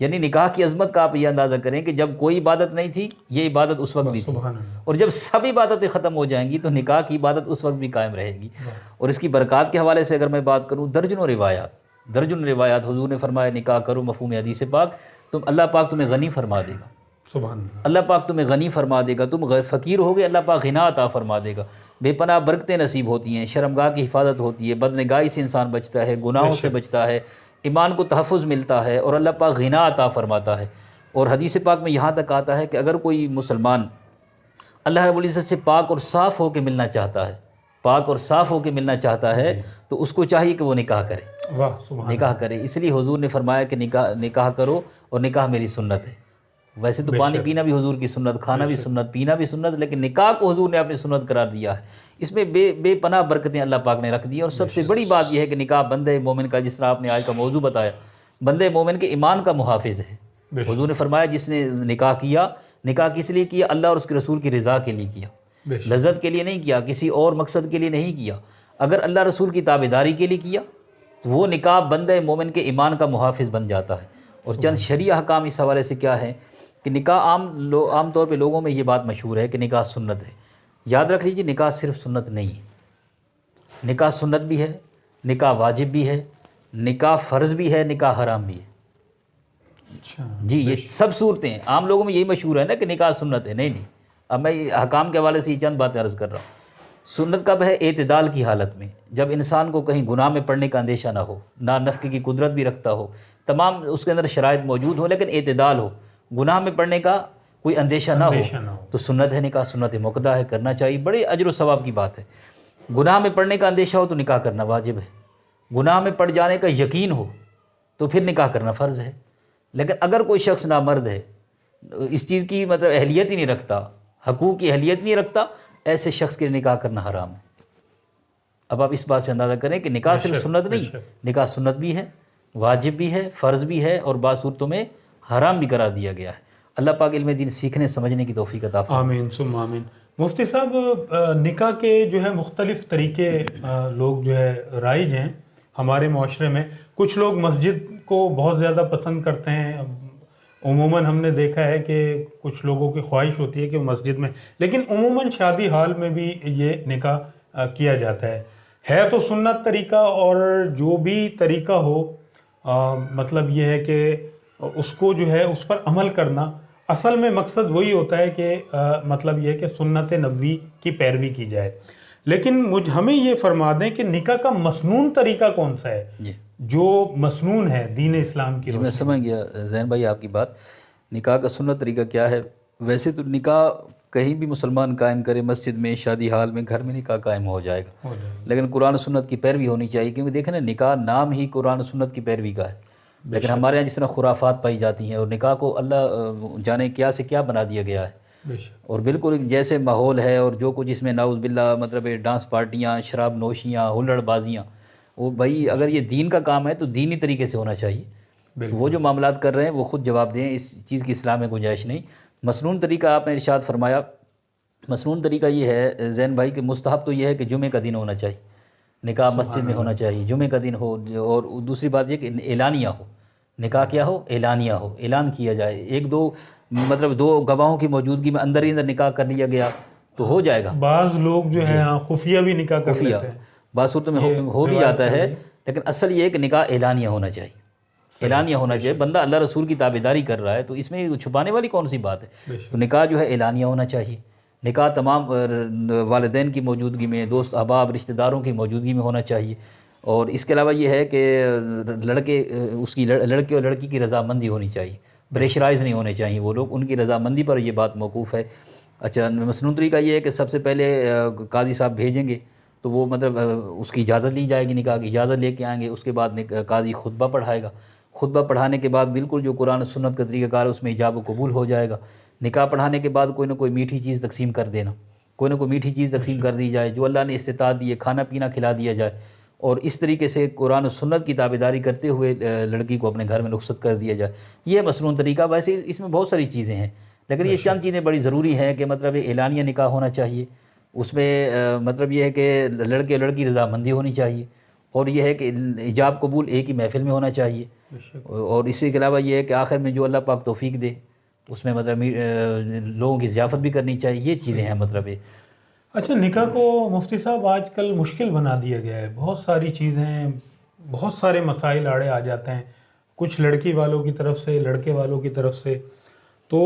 یعنی نکاح کی عظمت کا آپ یہ اندازہ کریں کہ جب کوئی عبادت نہیں تھی یہ عبادت اس وقت بھی تھی، سبحان اللہ، اور جب سب عبادتیں ختم ہو جائیں گی تو نکاح کی عبادت اس وقت بھی قائم رہے گی۔ اور اس کی برکات کے حوالے سے اگر میں بات کروں، درجنوں روایات حضور نے فرمایا نکاح کرو مفہوم حدیث پاک، تم اللہ پاک تمہیں غنی فرما دے گا، سبحان اللہ، اللہ پاک تمہیں غنی فرما دے گا، تم فقیر ہوگے اللہ پاک غنا عطا فرما دے گا، بے پناہ برکتیں نصیب ہوتی ہیں، شرمگاہ کی حفاظت ہوتی ہے، بدنگاہی سے انسان بچتا ہے، گناہوں سے بچتا ہے، ایمان کو تحفظ ملتا ہے، اور اللہ پاک غنا عطا فرماتا ہے۔ اور حدیث پاک میں یہاں تک آتا ہے کہ اگر کوئی مسلمان اللہ رب العزت سے پاک اور صاف ہو کے ملنا چاہتا ہے، پاک اور صاف ہو کے ملنا چاہتا ہے تو اس کو چاہیے کہ وہ نکاح کرے، واہ سبحان نکاح کرے۔ اس لیے حضور نے فرمایا کہ نکاح کرو، اور نکاح میری سنت ہے۔ ویسے تو پانی پینا بھی حضور کی سنت، کھانا بھی سنت، پینا بھی سنت، لیکن نکاح کو حضور نے اپنی سنت قرار دیا ہے۔ اس میں بے پناہ برکتیں اللہ پاک نے رکھ دی، اور سب سے بڑی بات یہ ہے کہ نکاح بندہ مومن کا، جس طرح آپ نے آج کا موضوع بتایا، بندہ مومن کے ایمان کا محافظ ہے۔ حضور نے فرمایا جس نے نکاح کیا، نکاح کس لیے کیا؟ اللہ اور اس کے رسول کی رضا کے لیے کیا، لذت کے لیے نہیں کیا، کسی اور مقصد کے لیے نہیں کیا۔ اگر اللہ رسول کی تابعداری کے لیے کیا تو وہ نکاح بندہ مومن کے ایمان کا محافظ بن جاتا ہے۔ اور چند شرعی احکام اس حوالے سے کیا ہے کہ نکاح عام طور پہ لوگوں میں یہ بات مشہور ہے کہ نکاح سنت ہے۔ یاد رکھ لیجیے نکاح صرف سنت نہیں ہے، نکاح سنت بھی ہے، نکاح واجب بھی ہے، نکاح فرض بھی ہے، نکاح حرام بھی ہے۔ جی یہ سب صورتیں ہیں۔ عام لوگوں میں یہی مشہور ہے نا کہ نکاح سنت ہے، نہیں۔ اب میں احکام کے حوالے سے یہ چند باتیں عرض کر رہا ہوں۔ سنت کب ہے؟ اعتدال کی حالت میں، جب انسان کو کہیں گناہ میں پڑنے کا اندیشہ نہ ہو، نہ نفقے کی قدرت بھی رکھتا ہو، تمام اس کے اندر شرائط موجود ہو، لیکن اعتدال ہو، گناہ میں پڑنے کا کوئی اندیشہ نہ ہو، تو سنت ہے نکاح، سنت مؤکدہ ہے، کرنا چاہیے، بڑے اجر و ثواب کی بات ہے۔ گناہ میں پڑنے کا اندیشہ ہو تو نکاح کرنا واجب ہے، گناہ میں پڑ جانے کا یقین ہو تو پھر نکاح کرنا فرض ہے۔ لیکن اگر کوئی شخص نامرد ہے، اس چیز کی مطلب اہلیت ہی نہیں رکھتا، حقوق کی اہلیت نہیں رکھتا، ایسے شخص کے نکاح کرنا حرام ہے۔ اب آپ اس بات سے اندازہ کریں کہ نکاح صرف سنت نہیں، نکاح سنت بھی ہے، واجب بھی ہے، فرض بھی ہے، اور بعض صورتوں میں حرام بھی قرار دیا گیا ہے۔ اللہ پاک علم دین سیکھنے سمجھنے کی توفیق عطا فرمائے۔ آمین ثم آمین۔ مفتی صاحب نکاح کے جو ہے مختلف طریقے لوگ جو ہے رائج ہیں ہمارے معاشرے میں۔ کچھ لوگ مسجد کو بہت زیادہ پسند کرتے ہیں، عموماً ہم نے دیکھا ہے کہ کچھ لوگوں کی خواہش ہوتی ہے کہ مسجد میں، لیکن عموماً شادی حال میں بھی یہ نکاح کیا جاتا ہے تو سنت طریقہ، اور جو بھی طریقہ ہو مطلب یہ ہے کہ اس کو جو ہے اس پر عمل کرنا، اصل میں مقصد وہی ہوتا ہے کہ مطلب یہ ہے کہ سنت نبوی کی پیروی کی جائے۔ لیکن ہمیں یہ فرما دیں کہ نکاح کا مسنون طریقہ کون سا ہے جو مسنون ہے دین اسلام کی روشنی میں سمجھ گیا زین بھائی آپ کی بات۔ نکاح کا سنت طریقہ کیا ہے؟ ویسے تو نکاح کہیں بھی مسلمان قائم کرے، مسجد میں، شادی حال میں، گھر میں نکاح قائم ہو جائے گا، لیکن قرآن و سنت کی پیروی ہونی چاہیے، کیونکہ دیکھیں نا نکاح نام ہی قرآن و سنت کی پیروی کا ہے، لیکن ہمارے یہاں جس طرح خرافات پائی جاتی ہیں، اور نکاح کو اللہ جانے کیا سے کیا بنا دیا گیا ہے، اور بالکل جیسے ماحول ہے، اور جو کچھ اس میں نعوذ باللہ مطلب ڈانس پارٹیاں، شراب نوشیاں، ہلڑ بازیاں، وہ بھائی اگر یہ دین کا کام ہے تو دینی طریقے سے ہونا چاہیے۔ وہ جو معاملات کر رہے ہیں وہ خود جواب دیں، اس چیز کی اسلام میں گنجائش نہیں۔ مسنون طریقہ آپ نے ارشاد فرمایا، مسنون طریقہ یہ ہے زین بھائی کہ مستحب تو یہ ہے کہ جمعے کا دن ہونا چاہیے، نکاح مسجد میں ہونا چاہیے، جمعے کا دن ہو، اور دوسری بات یہ کہ اعلانیہ ہو، نکاح کیا ہو؟ اعلانیہ ہو، اعلان کیا جائے، ایک دو مطلب دو گواہوں کی موجودگی میں اندر ہی اندر نکاح کر لیا گیا تو ہو جائے گا۔ بعض لوگ جو ہیں خفیہ بھی نکاح کر لیتے ہیں، بعض صورتوں میں ہو بھی جاتا ہے، لیکن اصل یہ ہے کہ نکاح اعلانیہ ہونا چاہیے، اعلانیہ ہونا چاہیے۔ بندہ اللہ رسول کی تابعداری کر رہا ہے تو اس میں چھپانے والی کون سی بات ہے؟ تو نکاح جو ہے اعلانیہ ہونا چاہیے، نکاح تمام والدین کی موجودگی میں، دوست احباب رشتہ داروں کی موجودگی میں ہونا چاہیے۔ اور اس کے علاوہ یہ ہے کہ لڑکے اور لڑکی کی رضامندی ہونی چاہیے، پریشرائز نہیں ہونے چاہیے وہ لوگ، ان کی رضامندی پر یہ بات موقوف ہے۔ اچھا مسنون طریقہ یہ ہے کہ سب سے پہلے قاضی صاحب بھیجیں گے تو وہ مطلب اس کی اجازت لی جائے گی، نکاح کی اجازت لے کے آئیں گے، اس کے بعد قاضی خطبہ پڑھائے گا، خطبہ پڑھانے کے بعد بالکل جو قرآن و سنت کا طریقہ کار ہے اس میں ایجاب و قبول ہو جائے گا۔ نکاح پڑھانے کے بعد کوئی نہ کوئی میٹھی چیز تقسیم کر دینا، کوئی نہ کوئی میٹھی چیز تقسیم کر دی جائے، جو اللہ نے استطاعت دی ہے، کھانا پینا کھلا دیا جائے، اور اس طریقے سے قرآن و سنت کی تابعداری کرتے ہوئے لڑکی کو اپنے گھر میں رخصت کر دیا جائے۔ یہ مسنون طریقہ۔ ویسے اس میں بہت ساری چیزیں ہیں، لیکن یہ چند چیزیں بڑی ضروری ہیں کہ مطلب اعلانیہ نکاح ہونا چاہیے، اس میں مطلب یہ ہے کہ لڑکے اور لڑکی رضامندی ہونی چاہیے، اور یہ ہے کہ ایجاب قبول ایک ہی محفل میں ہونا چاہیے، اور اسی کے علاوہ یہ ہے کہ آخر میں جو اللہ پاک توفیق دے اس میں مطلب لوگوں کی ضیافت بھی کرنی چاہیے، یہ چیزیں ہیں مطلب یہ۔ اچھا، نکاح کو مفتی صاحب آج کل مشکل بنا دیا گیا ہے، بہت ساری چیزیں، بہت سارے مسائل آڑے آ جاتے ہیں، کچھ لڑکی والوں کی طرف سے، لڑکے والوں کی طرف سے، تو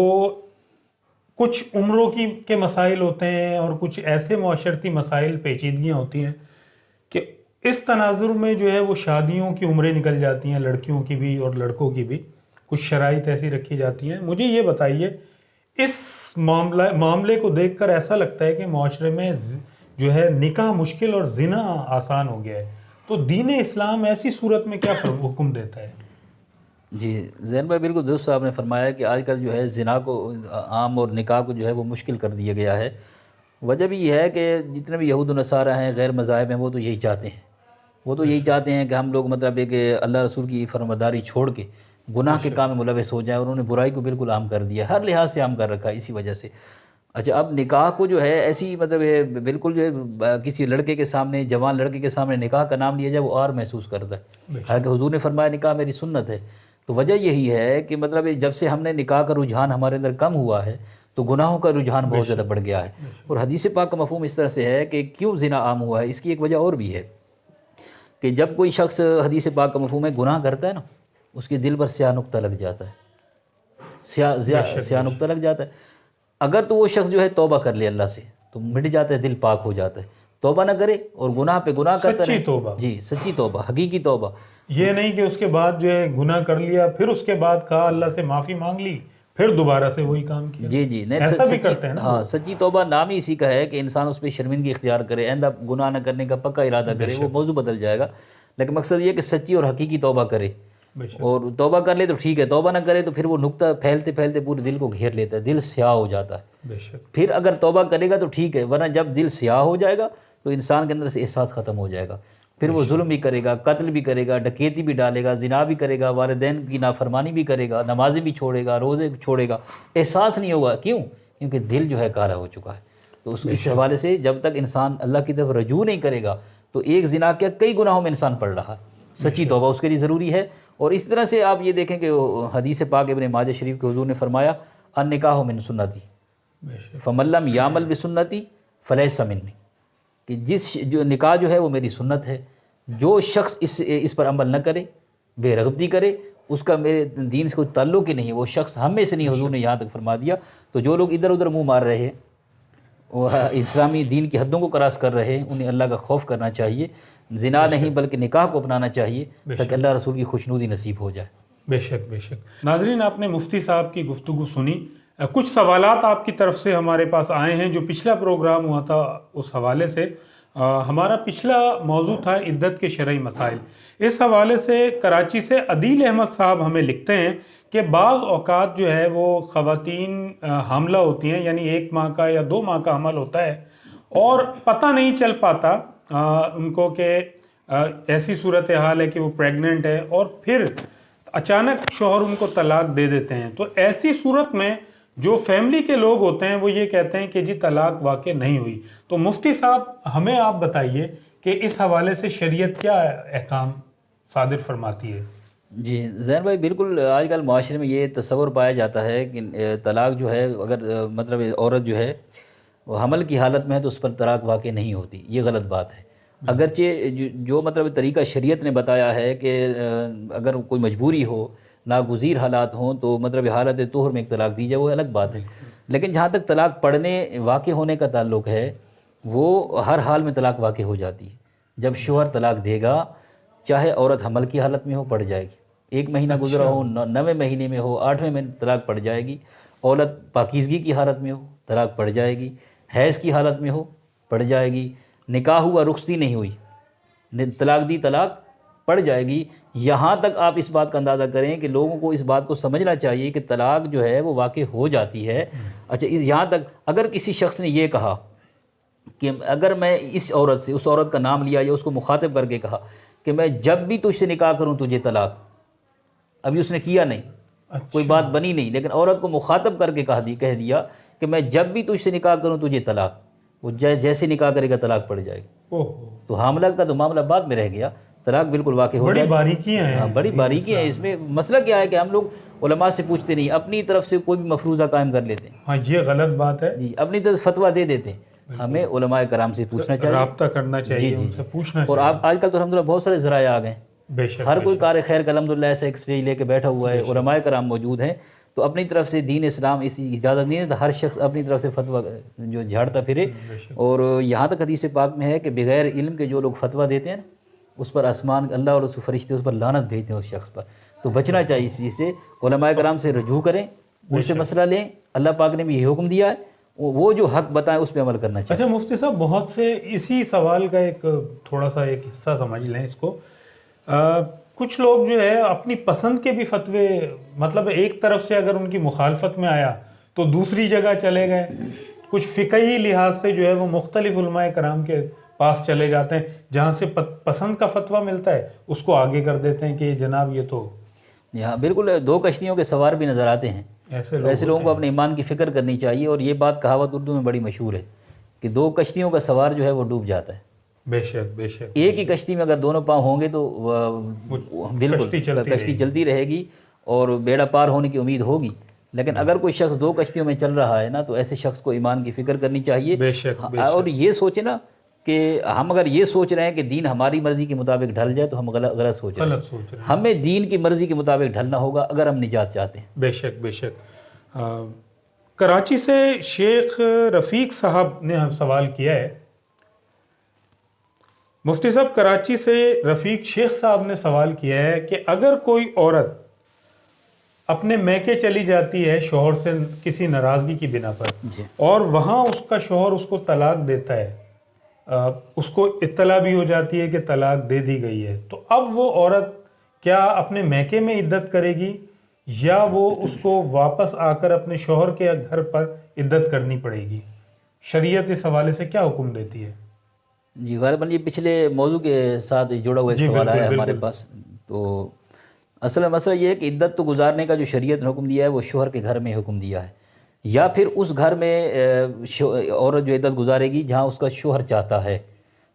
کچھ عمروں کے مسائل ہوتے ہیں اور کچھ ایسے معاشرتی مسائل، پیچیدگیاں ہوتی ہیں کہ اس تناظر میں جو ہے وہ شادیوں کی عمریں نکل جاتی ہیں، لڑکیوں کی بھی اور لڑکوں کی بھی، کچھ شرائط ایسی رکھی جاتی ہیں۔ مجھے یہ بتائیے، اس معاملے کو دیکھ کر ایسا لگتا ہے کہ معاشرے میں جو ہے نکاح مشکل اور زنا آسان ہو گیا ہے، تو دین اسلام ایسی صورت میں کیا حکم دیتا ہے؟ جی زین بھائی بالکل درست آپ نے فرمایا کہ آج کل جو ہے زنا کو عام اور نکاح کو جو ہے وہ مشکل کر دیا گیا ہے۔ وجہ بھی یہ ہے کہ جتنے بھی یہود و نصارہ ہیں، غیر مذاہب ہیں، وہ تو یہی چاہتے ہیں، وہ تو یہی چاہتے ہیں کہ ہم لوگ مطلب ہے کہ اللہ رسول کی فرمانبرداری چھوڑ کے گناہ کے کام میں ملوث ہو جائیں، اور انہوں نے برائی کو بالکل عام کر دیا، ہر لحاظ سے عام کر رکھا ہے اسی وجہ سے۔ اچھا، اب نکاح کو جو ہے ایسی مطلب بالکل جو ہے کسی لڑکے کے سامنے، جوان لڑکے کے سامنے نکاح کا نام لیا جائے، وہ اور محسوس کرتا ہے، حالانکہ حضور نے فرمایا نکاح میری سنت ہے۔ تو وجہ یہی ہے کہ مطلب جب سے ہم نے نکاح کا رجحان ہمارے اندر کم ہوا ہے تو گناہوں کا رجحان بہت زیادہ بڑھ گیا ہے، اور حدیث پاک کا مفہوم اس طرح سے ہے کہ کیوں زنا عام ہوا ہے، اس کی ایک وجہ اور بھی ہے کہ جب کوئی شخص، حدیث پاک کا مفہوم ہے، گناہ کرتا ہے نا، اس کے دل پر سیاہ نقطہ لگ جاتا ہے، سیاہ نقطہ لگ جاتا ہے۔ اگر تو وہ شخص جو ہے توبہ کر لے اللہ سے تو مٹ جاتا ہے، دل پاک ہو جاتا ہے۔ توبہ نہ کرے اور گناہ پہ گناہ کرتا رہے، سچی توبہ، جی سچی توبہ، حقیقی توبہ، یہ نہیں کہ اس کے بعد جو ہے گناہ کر لیا، پھر اس کے بعد کہا اللہ سے معافی مانگ لی، پھر دوبارہ سے وہی کام کیا۔ جی جی نہیں، ایسا بھی کرتے ہیں نا۔ ہاں، سچی توبہ نام ہی اسی کا ہے کہ انسان اس پہ شرمندگی اختیار کرے، آئندہ گناہ نہ کرنے کا پکا ارادہ کرے، وہ موضوع بدل جائے گا، لیکن مقصد یہ کہ سچی اور حقیقی توبہ کرے، اور توبہ کر لے تو ٹھیک ہے، توبہ نہ کرے تو پھر وہ نقطہ پھیلتے پھیلتے پورے دل کو گھیر لیتا ہے، دل سیاہ ہو جاتا ہے۔ پھر اگر توبہ کرے گا تو ٹھیک ہے، ورنہ جب دل سیاہ ہو جائے گا تو انسان کے اندر سے احساس ختم ہو جائے گا، پھر وہ ظلم بھی کرے گا، قتل بھی کرے گا، ڈکیتی بھی ڈالے گا، زنا بھی کرے گا، والدین کی نافرمانی بھی کرے گا، نمازیں بھی چھوڑے گا، روزے بھی چھوڑے گا، احساس نہیں ہوگا۔ کیوں؟ کیونکہ دل جو ہے کالا ہو چکا ہے۔ تو اس حوالے سے جب تک انسان اللہ کی طرف رجوع نہیں کرے گا تو ایک زنا کیا کئی گناہوں میں انسان پڑ رہا ہے، سچی توبہ اس کے لیے ضروری ہے۔ اور اس طرح سے آپ یہ دیکھیں کہ حدیث پاک ابن ماجہ شریف کے حضور نے فرمایا النکاح من سنتی فمن لم یعمل بسنتی فلیس منی، کہ جو نکاح جو ہے وہ میری سنت ہے، جو شخص اس پر عمل نہ کرے، بے رغبتی کرے، اس کا میرے دین سے کوئی تعلق ہی نہیں ہے، وہ شخص ہم میں سے نہیں، حضور نے یہاں تک فرما دیا۔ تو جو لوگ ادھر ادھر منہ مار رہے ہیں، وہ اسلامی دین کی حدوں کو کراس کر رہے ہیں، انہیں اللہ کا خوف کرنا چاہیے، زنا نہیں بلکہ نکاح کو اپنانا چاہیے تاکہ اللہ رسول کی خوشنودی نصیب ہو جائے۔ بے شک بے شک۔ ناظرین، آپ نے مفتی صاحب کی گفتگو سنی، کچھ سوالات آپ کی طرف سے ہمارے پاس آئے ہیں جو پچھلا پروگرام ہوا تھا اس حوالے سے۔ ہمارا پچھلا موضوع تھا عدت کے شرعی مسائل، اس حوالے سے کراچی سے عدیل احمد صاحب ہمیں لکھتے ہیں کہ بعض اوقات جو ہے وہ خواتین حاملہ ہوتی ہیں، یعنی 1 ماہ کا یا 2 ماہ کا حمل ہوتا ہے اور پتہ نہیں چل پاتا ان کو کہ ایسی صورتحال ہے کہ وہ پریگننٹ ہے، اور پھر اچانک شوہر ان کو طلاق دے دیتے ہیں۔ تو ایسی صورت میں جو فیملی کے لوگ ہوتے ہیں وہ یہ کہتے ہیں کہ جی طلاق واقع نہیں ہوئی۔ تو مفتی صاحب ہمیں آپ بتائیے کہ اس حوالے سے شریعت کیا احکام صادر فرماتی ہے؟ جی زین بھائی، بالکل آج کل معاشرے میں یہ تصور پایا جاتا ہے کہ طلاق جو ہے، اگر مطلب عورت جو ہے وہ حمل کی حالت میں ہے تو اس پر طلاق واقع نہیں ہوتی، یہ غلط بات ہے۔ اگرچہ جو مطلب طریقہ شریعت نے بتایا ہے کہ اگر کوئی مجبوری ہو، ناگزیر حالات ہوں تو مطلب حالت طہر میں ایک طلاق دی جائے، وہ الگ بات ہے، لیکن جہاں تک طلاق پڑنے واقع ہونے کا تعلق ہے، وہ ہر حال میں طلاق واقع ہو جاتی ہے۔ جب شوہر طلاق دے گا، چاہے عورت حمل کی حالت میں ہو، پڑ جائے گی، 1 مہینہ گزرا ہو، 9ویں مہینے میں ہو، 8ویں میں طلاق پڑ جائے گی، عورت پاکیزگی کی حالت میں ہو، طلاق پڑ جائے گی، حیض کی حالت میں ہو، پڑ جائے گی، نکاح ہوا رخصتی نہیں ہوئی، طلاق دی، طلاق پڑ جائے گی۔ یہاں تک آپ اس بات کا اندازہ کریں کہ لوگوں کو اس بات کو سمجھنا چاہیے کہ طلاق جو ہے وہ واقع ہو جاتی ہے۔ اچھا، یہاں تک اگر کسی شخص نے یہ کہا کہ اگر میں اس عورت سے، اس عورت کا نام لیا یا اس کو مخاطب کر کے کہا کہ میں جب بھی تجھ سے نکاح کروں تجھے طلاق، ابھی اس نے کیا نہیں، کوئی بات بنی نہیں، لیکن عورت کو مخاطب کر کے کہہ دیا کہ میں جب بھی تجھ سے نکاح کروں تجھے طلاق، وہ جیسے نکاح کرے گا طلاق پڑ جائے گی، تو حاملہ کا تو معاملہ بعد میں رہ گیا، طلاق بالکل واقع ہو بڑی جائے. باریکیاں ہیں. ہاں بڑی باریکی ہے اس میں. مسئلہ کیا ہے کہ ہم لوگ علماء سے پوچھتے نہیں, اپنی طرف سے کوئی بھی مفروضہ قائم کر لیتے ہیں. ہاں یہ غلط بات ہے. جی, اپنی طرف سے فتویٰ دے دیتے ہیں. ہمیں علماء کرام سے پوچھنا چاہیے, رابطہ کرنا چاہیے, ان سے پوچھنا اور چاہیے. آج کل تو الحمدللہ بہت سارے ذرائع آ گئے. بے شک, ہر کوئی کار خیر کا الحمدللہ ایسا ایک اسٹیج لے کے بیٹھا ہوا ہے, علماء کرام موجود ہیں. تو اپنی طرف سے دین اسلام اس کی اجازت نہیں ہے تو ہر شخص اپنی طرف سے فتویٰ جو جھاڑتا پھرے. اور یہاں تک حدیث پاک میں ہے کہ بغیر علم کے جو لوگ فتویٰ دیتے ہیں اس پر آسمان اللہ اور اس فرشتے اس پر لعنت بھیجتے ہیں اس شخص پر. تو بچنا چاہیے اس چیز سے. علماء کرام سے رجوع کریں, ان سے مسئلہ لیں. اللہ پاک نے بھی یہ حکم دیا ہے, وہ جو حق بتائیں اس پہ عمل کرنا چاہیے. اچھا مفتی صاحب, بہت سے اسی سوال کا ایک تھوڑا سا ایک حصہ سمجھ لیں اس کو. کچھ لوگ جو ہے اپنی پسند کے بھی فتوے, مطلب ایک طرف سے اگر ان کی مخالفت میں آیا تو دوسری جگہ چلے گئے. کچھ فقہی لحاظ سے جو ہے وہ مختلف علماء کرام کے پاس چلے جاتے ہیں, جہاں سے پسند کا فتویٰ ملتا ہے اس کو آگے کر دیتے ہیں کہ جناب یہ تو. ہاں بالکل, دو کشتیوں کے سوار بھی نظر آتے ہیں. ایسے لوگوں کو اپنے ایمان کی فکر کرنی چاہیے. اور یہ بات کہاوت اردو میں بڑی مشہور ہے کہ دو کشتیوں کا سوار جو ہے وہ ڈوب جاتا ہے. بے شک بے شک. ایک ہی کشتی میں اگر دونوں پاؤں ہوں گے تو بالکل کشتی چلتی رہے گی اور بیڑا پار ہونے کی امید ہوگی. لیکن اگر کوئی شخص دو کشتیوں میں چل رہا ہے نا, تو ایسے شخص کو ایمان کی فکر کرنی چاہیے. بے شک. اور یہ سوچے نا کہ ہم اگر یہ سوچ رہے ہیں کہ دین ہماری مرضی کے مطابق ڈھل جائے تو ہم غلط سوچ رہے ہیں. ہمیں دین کی مرضی کے مطابق ڈھلنا ہوگا اگر ہم نجات چاہتے ہیں. بے شک بے شک. کراچی سے شیخ رفیق صاحب نے سوال کیا ہے. مفتی صاحب, کراچی سے رفیق شیخ صاحب نے سوال کیا ہے کہ اگر کوئی عورت اپنے میکے چلی جاتی ہے شوہر سے کسی ناراضگی کی بنا پر, اور وہاں اس کا شوہر اس کو طلاق دیتا ہے, اس کو اطلاع بھی ہو جاتی ہے کہ طلاق دے دی گئی ہے, تو اب وہ عورت کیا اپنے میکے میں عدت کرے گی یا وہ اس کو واپس آ کر اپنے شوہر کے گھر پر عدت کرنی پڑے گی؟ شریعت اس حوالے سے کیا حکم دیتی ہے؟ جی غالباً یہ پچھلے موضوع کے ساتھ جڑا ہوا ایک سوال آیا ہے ہمارے پاس. تو اصل مسئلہ یہ ہے کہ عدت تو گزارنے کا جو شریعت نے حکم دیا ہے وہ شوہر کے گھر میں حکم دیا ہے, یا پھر اس گھر میں عورت جو عدت گزارے گی جہاں اس کا شوہر چاہتا ہے.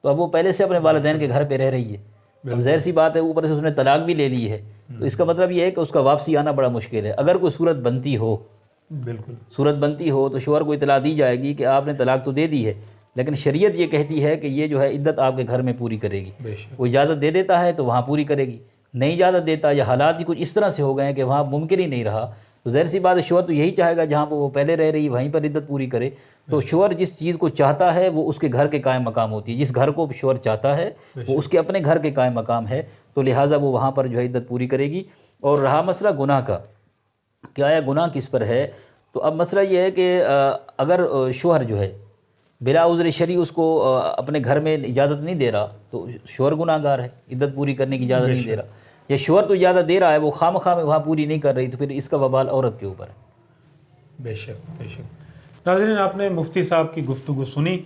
تو اب وہ پہلے سے اپنے والدین کے گھر پہ رہ رہی ہے, اب ظاہر سی بات ہے اوپر سے اس نے طلاق بھی لے لی ہے, تو اس کا مطلب یہ ہے کہ اس کا واپسی آنا بڑا مشکل ہے. اگر کوئی صورت بنتی ہو, بالکل صورت بنتی ہو تو شوہر کو اطلاع دی جائے گی کہ آپ نے طلاق تو دے دی ہے, لیکن شریعت یہ کہتی ہے کہ یہ جو ہے عدت آپ کے گھر میں پوری کرے گی. وہ اجازت دے دیتا ہے تو وہاں پوری کرے گی, نہیں اجازت دیتا یا حالات ہی کچھ اس طرح سے ہو گئے ہیں کہ وہاں ممکن ہی نہیں رہا, تو ظاہر سی بات ہے شوہر تو یہی چاہے گا جہاں پہ وہ پہلے رہ رہی وہیں پر عدت پوری کرے. تو شوہر جس چیز کو چاہتا ہے وہ اس کے گھر کے قائم مقام ہوتی ہے. جس گھر کو شوہر چاہتا ہے وہ اس کے اپنے گھر کے قائم مقام ہے, تو لہٰذا وہ وہاں پر جو ہے عدت پوری کرے گی. اور رہا مسئلہ گناہ کا کہ آیا گناہ کس پر ہے, تو اب مسئلہ یہ ہے کہ اگر شوہر جو ہے بلا عذر شرعی اس کو اپنے گھر میں اجازت نہیں دے رہا تو شوہر گناہ گار ہے, عدت پوری کرنے کی اجازت نہیں دے رہا, یا شوہر تو اجازت دے رہا ہے وہ خواہ میں وہاں پوری نہیں کر رہی, تو پھر اس کا وبال عورت کے اوپر ہے. بے شک بے شک. ناظرین, آپ نے مفتی صاحب کی گفتگو سنی.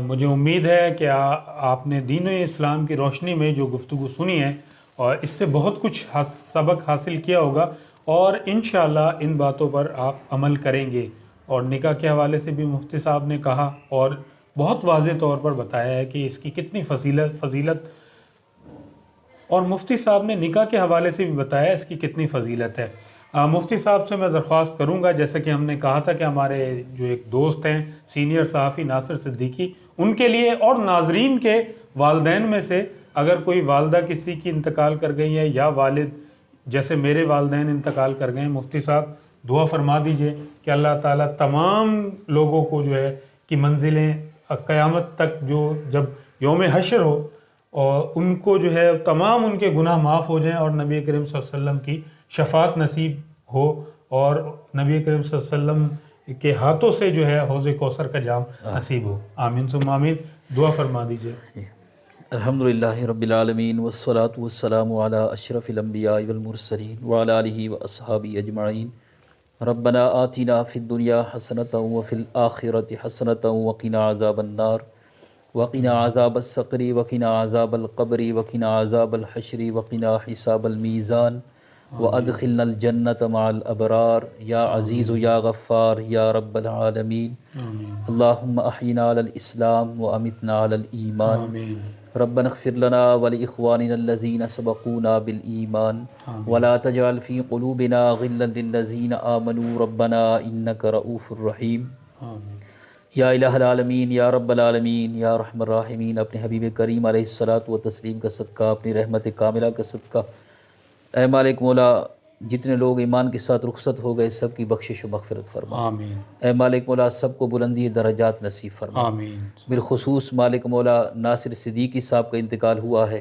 مجھے امید ہے کہ آپ نے دین اسلام کی روشنی میں جو گفتگو سنی ہے اور اس سے بہت کچھ سبق حاصل کیا ہوگا, اور انشاءاللہ ان باتوں پر آپ عمل کریں گے. اور نکاح کے حوالے سے بھی مفتی صاحب نے کہا اور بہت واضح طور پر بتایا ہے کہ اس کی کتنی فضیلت, اور مفتی صاحب نے نکاح کے حوالے سے بھی بتایا اس کی کتنی فضیلت ہے. مفتی صاحب سے میں درخواست کروں گا, جیسا کہ ہم نے کہا تھا کہ ہمارے جو ایک دوست ہیں سینئر صحافی ناصر صدیقی, ان کے لیے اور ناظرین کے والدین میں سے اگر کوئی والدہ کسی کی انتقال کر گئی ہے یا والد, جیسے میرے والدین انتقال کر گئے ہیں, مفتی صاحب دعا فرما دیجئے کہ اللہ تعالیٰ تمام لوگوں کو جو ہے کہ منزلیں قیامت تک جو جب یوم حشر ہو اور ان کو جو ہے تمام ان کے گناہ معاف ہو جائیں اور نبی کریم صلی اللہ علیہ وسلم کی شفاعت نصیب ہو, اور نبی کریم صلی اللہ علیہ وسلم کے ہاتھوں سے جو ہے حوض کوثر کا جام نصیب ہو. آمین ثم آمین. دعا فرما دیجئے. الحمدللہ رب العالمین والصلاة والسلام علی اشرف الانبیاء والمرسلین وعلی آلہ واصحابہ اجمعین. ربنا آتنا فی الدنیا حسنۃ وفی الآخرۃ حسنۃ وقنا عذاب النار وقنا عذاب السقر وقنا عذاب القبر وقنا عذاب الحشر وقنا حساب المیزان وادخلنا الجنۃ مع الابرار یا عزیز یا غفار یا رب العالمین. اللہم احینا علی الاسلام وامتنا علی الایمان. ربنا اغفر لنا ولإخواننا الذين سبقونا بالإيمان ولا تجعل في قلوبنا غلا للذين آمنوا ربنا إنك رؤوف رحيم یا الہ العالمین یا رب العالمین یا رحم الراحمین، اپنے حبیب کریم علیہ الصلاۃ و تسلیم کا صدقہ، اپنی رحمت کاملہ کا صدقہ، اے مالک مولا جتنے لوگ ایمان کے ساتھ رخصت ہو گئے سب کی بخشش و مغفرت فرما۔ آمین۔ اے مالک مولا سب کو بلندی درجات نصیب فرما۔ آمین۔ بالخصوص مالک مولا ناصر صدیقی صاحب کا انتقال ہوا ہے،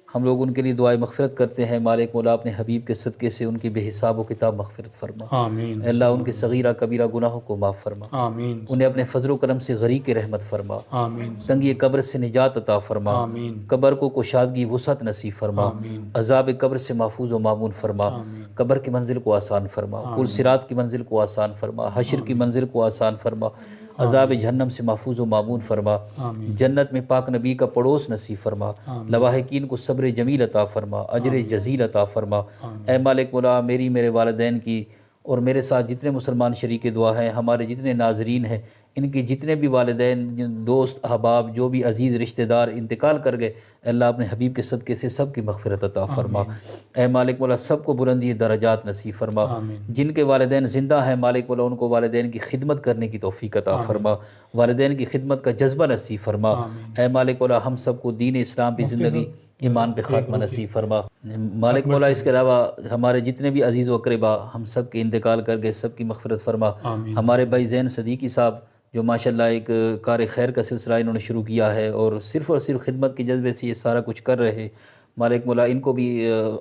ہم لوگ ان کے لیے دعائے مغفرت کرتے ہیں۔ مالک مولا اپنے حبیب کے صدقے سے ان کی بے حساب و کتاب مغفرت فرما۔ آمین۔ اے اللہ ان کے صغیرہ کبیرہ گناہوں کو معاف فرما، آمین۔ انہیں اپنے فضل و کرم سے غریق رحمت فرما، آمین۔ تنگی قبر سے نجات عطا فرما، آمین۔ قبر کو کشادگی وسعت نصیب فرما، آمین۔ عذاب قبر سے محفوظ و معمون فرما، آمین۔ قبر کی منزل کو آسان فرما، پل صراط کی منزل کو آسان فرما، حشر کی منزل کو آسان فرما، عذاب جہنم سے محفوظ و معمون فرما، آمین۔ جنت میں پاک نبی کا پڑوس نصیب فرما، لواحقین کو صبر جمیل عطا فرما، اجر جزیل عطا فرما۔ اے مالک مولا میرے والدین کی اور میرے ساتھ جتنے مسلمان شریک دعا ہیں، ہمارے جتنے ناظرین ہیں، ان کے جتنے بھی والدین، دوست، احباب، جو بھی عزیز رشتہ دار انتقال کر گئے، اللہ اپنے حبیب کے صدقے سے سب کی مغفرت عطا فرما۔ اے مالک مولا سب کو بلندی درجات نصیب فرما، جن کے والدین زندہ ہیں مالک مولا ان کو والدین کی خدمت کرنے کی توفیق عطا فرما، والدین کی خدمت کا جذبہ نصیب فرما۔ اے مالک مولا ہم سب کو دین اسلام پہ زندگی، ایمان پہ خاتمہ نصیب فرما۔ مالک مولا اس کے علاوہ ہمارے جتنے بھی عزیز و اقربا ہم سب کے انتقال کر گئے سب کی مغفرت فرما۔ ہمارے بھائی زین صدیقی صاحب جو ماشاءاللہ ایک کار خیر کا سلسلہ انہوں نے شروع کیا ہے اور صرف خدمت کے جذبے سے یہ سارا کچھ کر رہے ہیں، مالک مولا ان کو بھی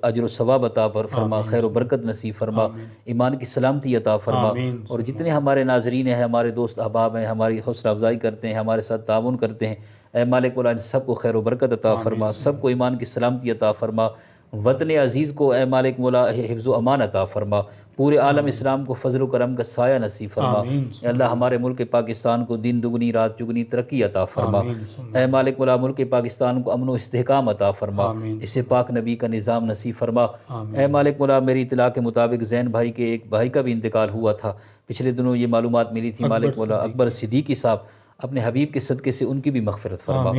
اجر و ثواب عطا فرما، خیر و برکت نصیب فرما، ایمان کی سلامتی عطا فرما۔ اور جتنے ہمارے ناظرین ہیں، ہمارے دوست احباب ہیں، ہماری حوصلہ افزائی کرتے ہیں، ہمارے ساتھ تعاون کرتے ہیں، اے مالک مولا ان سب کو خیر و برکت عطا فرما، سب کو ایمان کی سلامتی عطا فرما، وطن عزیز کو اے مالک مولا حفظ و امان عطا فرما، پورے عالم اسلام کو فضل و کرم کا سایہ نصیب فرما۔ اے اللہ ہمارے ملک پاکستان کو دن دگنی رات چگنی ترقی عطا فرما۔ اے مالک مولا ملک پاکستان کو امن و استحکام عطا فرما، اسے پاک نبی کا نظام نصیب فرما۔ اے مالک مولا میری اطلاع کے مطابق زین بھائی کے ایک بھائی کا بھی انتقال ہوا تھا، پچھلے دنوں یہ معلومات ملی تھی مالک مولا اکبر صدیقی صاحب، اپنے حبیب کے صدقے سے ان کی بھی مغفرت فرما۔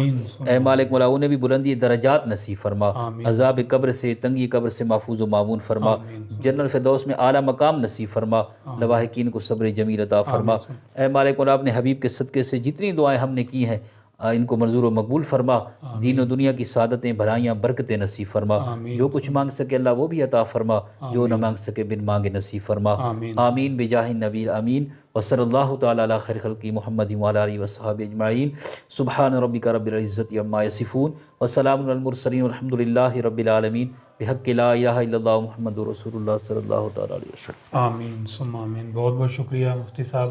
اے مالک مولا انہیں بھی بلندی درجات نصیب فرما، عذاب قبر سے، تنگی قبر سے محفوظ و معمون فرما، جنت الفردوس میں اعلیٰ مقام نصیب فرما، لواحقین کو صبر جمیل عطا فرما۔ اے مالک مولا اپنے حبیب کے صدقے سے جتنی دعائیں ہم نے کی ہیں ان کو منظور و مقبول فرما، دین و دنیا کی سعادتیں، بھلائیاں، برکتیں نصیب فرما، جو کچھ مانگ سکے اللہ وہ بھی عطا فرما، جو نہ مانگ سکے بن مانگے نصیب فرما۔ آمین بجاہ النبی الامین وصلی اللہ تعالی علی خیر خلق محمد وعلی آلہ وصحبہ اجمعین۔ سبحان ربک رب العزۃ عما یصفون وسلام علی المرسلین والحمد للہ رب العالمین بحق لا الہ الا اللہ محمد رسول اللہ صلی اللہ تعالی علیہ وسلم۔ آمین ثم آمین۔ بہت بہت شکریہ مفتی صاحب۔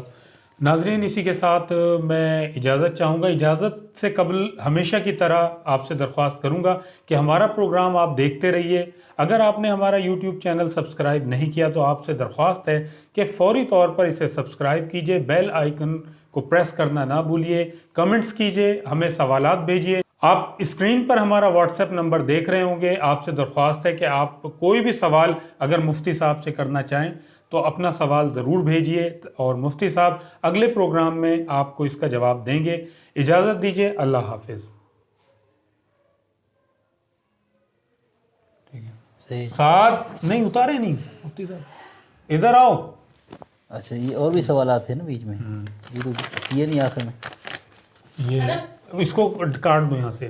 ناظرین اسی کے ساتھ میں اجازت چاہوں گا، اجازت سے قبل ہمیشہ کی طرح آپ سے درخواست کروں گا کہ ہمارا پروگرام آپ دیکھتے رہیے۔ اگر آپ نے ہمارا یوٹیوب چینل سبسکرائب نہیں کیا تو آپ سے درخواست ہے کہ فوری طور پر اسے سبسکرائب کیجئے، بیل آئیکن کو پریس کرنا نہ بھولیے، کمنٹس کیجئے، ہمیں سوالات بھیجیے۔ آپ اسکرین پر ہمارا واٹس ایپ نمبر دیکھ رہے ہوں گے، آپ سے درخواست ہے کہ آپ کوئی بھی سوال اگر مفتی صاحب سے کرنا چاہیں تو اپنا سوال ضرور بھیجیے اور مفتی صاحب اگلے پروگرام میں آپ کو اس کا جواب دیں گے۔ اجازت دیجیے، اللہ حافظ۔ ساتھ نہیں اتارے نہیں مفتی صاحب، ادھر آؤ۔ اچھا یہ اور بھی سوالات ہیں نا بیچ میں، یہ نہیں آخر میں، یہ اس کو کاٹ دو یہاں سے۔